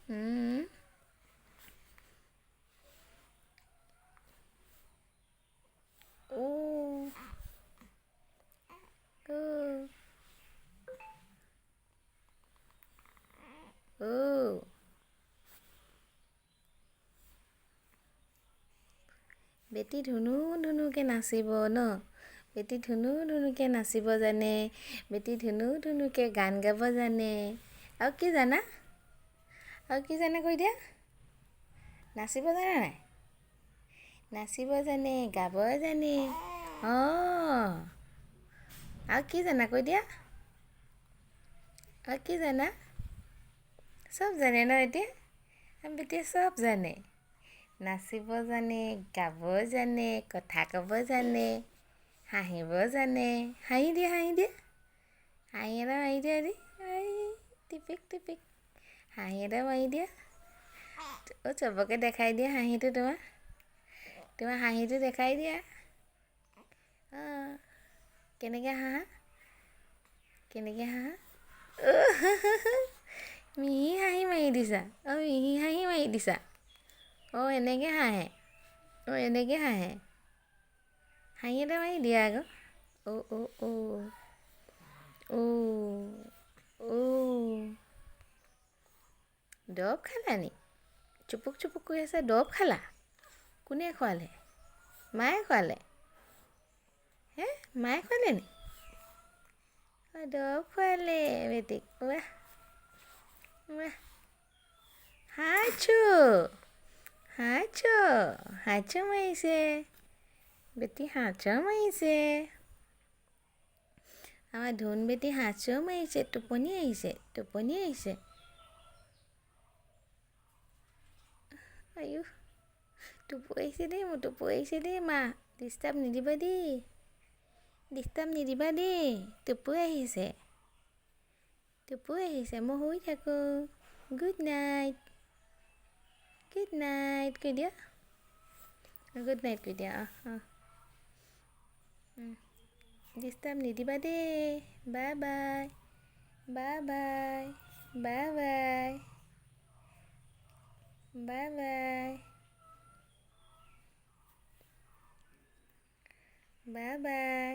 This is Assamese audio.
Mm. Oh. Oh. Oh. বেটি ধুনু ধুনুকে নাচিব ন বেটি ধুনু ধুনুকে নাচিব জানে বেটি ধুনু ধুনুকে গান গাব জানে আৰু কি জানা কৈ দিয়া নাচিব জানে নাই নাচিব জানে গাব জানে অঁ আৰু কি জানা কৈ দিয়া আৰু কি জানা চব জানে ন এতিয়া বেটিয়ে চব জানে নাচিব জানে গাব জানে কথা ক'ব জানে হাঁহিব জানে হাঁহি দিয়ে হাঁহি এটা মাৰি দিয়া টিপিক টিপিক হাঁহি এটা মাৰি দিয়া চবকে দেখাই দিয়া হাঁহিটো তোমাৰ হাঁহিটো দেখাই দিয়া অঁ কেনেকৈ হাঁহা মিহি হাঁহি মাৰি দিছা মিহি হাঁহি মাৰি দিছা এনেকৈ হাঁহে হাঁহি এটা মাৰি দিয়া আকৌ দৰৱ খালা নি চুপুক কৈ আছে দৰৱ খালা কোনে খোৱালে মায়ে খোৱালে মায়ে খোৱালে নি দৰৱ খোৱালে বেটিক হাঁচো মাৰিছে বেটি হাঁচো মাৰিছে আমাৰ ধুন বেটি হাঁচো মাৰিছে টোপনি আহিছে আয়ো টোপু আহিছে দেই মা ডিষ্টাৰ্ব নিদিবা দেই টোপু আহিছে মই শুই থাকোঁ গুড নাইট কৈ দিয়া গুড নাইট কৈ দিয়া ডিষ্টাৰ্ব নিদিবা দেই bye bye bye bye bye bye